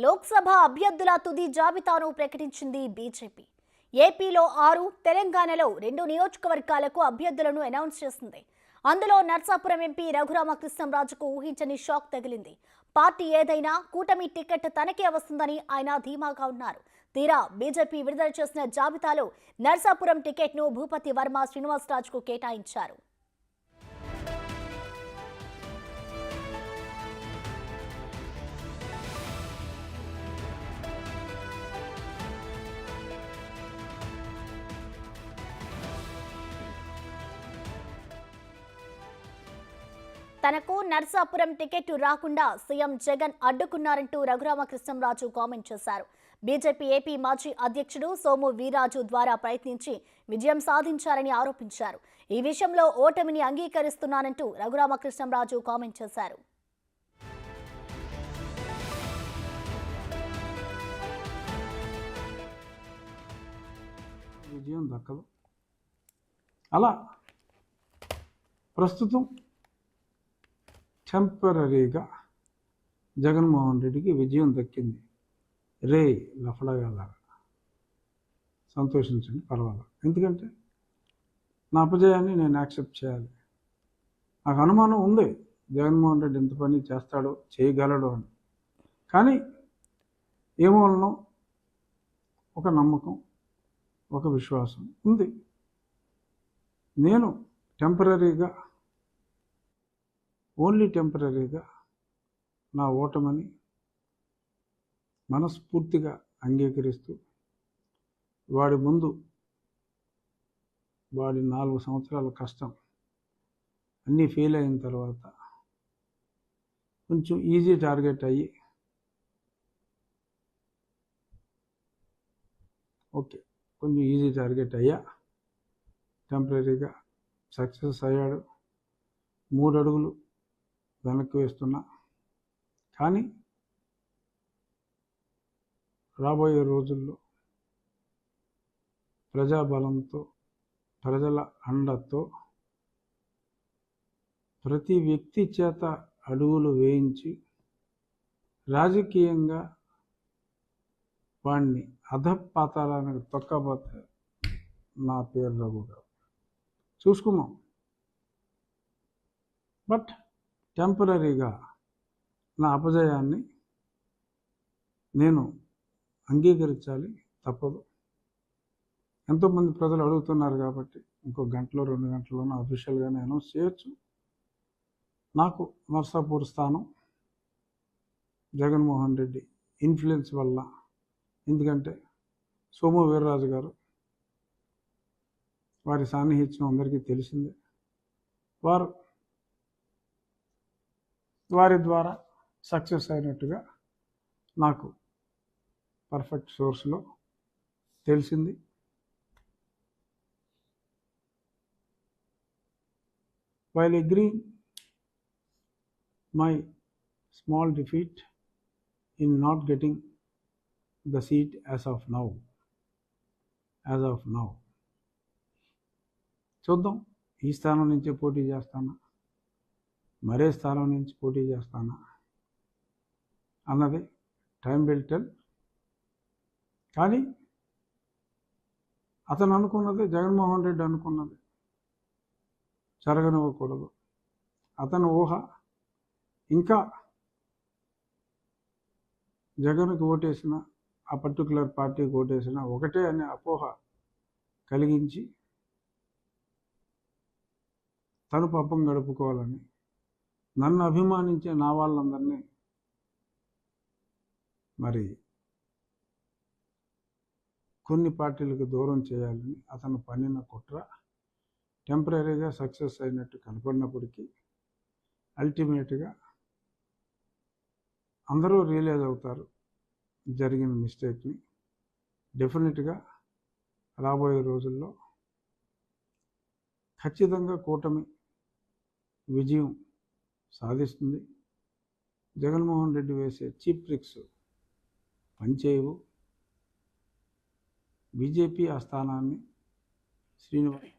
లోక్సభ అభ్యర్థుల తుది జాబితాను ప్రకటించింది బీజేపీ. ఏపీలో 6, తెలంగాణలో 2 నియోజకవర్గాలకు అభ్యర్థులను అనౌన్స్ చేసింది. అందులో నర్సాపురం ఎంపీ రఘురామకృష్ణంరాజుకు ఊహించని షాక్ తగిలింది. పార్టీ ఏదైనా కూటమి టికెట్ తనకే వస్తుందని ఆయన ధీమాగా ఉన్నారు. తీరా బీజేపీ విడుదల చేసిన జాబితాలో నర్సాపురం టికెట్ను భూపతి వర్మ శ్రీనివాసరాజుకు కేటాయించారు. తనకు నర్సాపురం టికెట్ రాకుండా సీఎం జగన్ అడ్డుకున్నారంటూ రఘురామకృష్ణంరాజు కామెంట్ చేశారు. బీజేపీ ఏపీ మాజీ అధ్యక్షుడు సోము వీర్రాజు ద్వారా ప్రయత్నించి విజయం సాధించారని ఆరోపించారు. ఈ విషయంలో ఓటమిని అంగీకరిస్తున్నానంటూ రఘురామకృష్ణంరాజు కామెంట్ చేశారు. విజయం దక్కదు. అలా ప్రస్తుతం టెంపరీగా జగన్మోహన్ రెడ్డికి విజయం దక్కింది. రే లఫడగాలాగా సంతోషించండి, పర్వాలేదు. ఎందుకంటే నా అపజయాన్ని నేను యాక్సెప్ట్ చేయాలి. నాకు అనుమానం ఉంది జగన్మోహన్ రెడ్డి ఎంత పని చేస్తాడో, చేయగలడో అని. కానీ ఏమోనో ఒక నమ్మకం, ఒక విశ్వాసం ఉంది. నేను టెంపరీగా, ఓన్లీ టెంపరీగా నా ఓటమని మనస్ఫూర్తిగా అంగీకరిస్తూ వాడి ముందు వాడి 4 సంవత్సరాల కష్టం అన్నీ ఫెయిల్ అయిన తర్వాత కొంచెం ఈజీ టార్గెట్ అయ్యి కొంచెం ఈజీ టార్గెట్ అయ్యా. టెంపరీగా సక్సెస్ అయ్యాడు. 3 అడుగులు వెనక్కి వేస్తున్నా. కానీ రాబోయే రోజుల్లో ప్రజాబలంతో, ప్రజల అండతో ప్రతి వ్యక్తి చేత అడుగులు వేయించి రాజకీయంగా వాడిని అధపాతాళానికి తొక్కబోతే నా పేరు రఘు గారు చూసుకున్నాం. బట్ టెంపరీగా నా అపజయాన్ని నేను అంగీకరించాలి, తప్పదు. ఎంతోమంది ప్రజలు అడుగుతున్నారు కాబట్టి ఇంకో గంటలో 2 గంటల్లోనూ అఫీషియల్గానే అనౌన్స్ చేయొచ్చు. నాకు నర్సాపూర్ స్థానం జగన్మోహన్ రెడ్డి ఇన్ఫ్లుయెన్స్ వల్ల, ఎందుకంటే సోము వీర్రాజు గారు వారి సాన్నిహిత్యం అందరికీ తెలిసిందే. వారి ద్వారా సక్సెస్ అయినట్టుగా నాకు పర్ఫెక్ట్ సోర్స్లో తెలిసింది. While agreeing my small defeat in not getting the seat as of now. చూద్దాం, ఈ స్థానం నుంచి పోటీ చేస్తానా, మరే స్థానం నుంచి పోటీ చేస్తానా అన్నది టైం విల్ టెల్. కానీ అతను అనుకున్నది, జగన్మోహన్ రెడ్డి అనుకున్నది జరగనివ్వకూడదు. అతను ఊహ ఇంకా జగన్కి ఓటేసిన, ఆ పర్టికులర్ పార్టీకి ఓటేసిన ఒకటే అనే అపోహ కలిగించి తను పాపం గడుపుకోవాలని, నన్ను అభిమానించే నా వాళ్ళందరినీ మరి కొన్ని పార్టీలకు దూరం చేయాలని అతను పన్నిన కుట్ర టెంపరీగా సక్సెస్ అయినట్టు కనపడినప్పటికీ అల్టిమేట్గా అందరూ రియలైజ్ అవుతారు జరిగిన మిస్టేక్ని. డెఫినెట్గా రాబోయే రోజుల్లో ఖచ్చితంగా కూటమి విజయం సాధిస్తుంది. జగన్మోహన్ రెడ్డి వేసే చీప్ ట్రిక్స్ పనిచేయవు. బీజేపీ ఆ స్థానాన్ని శ్రీనివాస్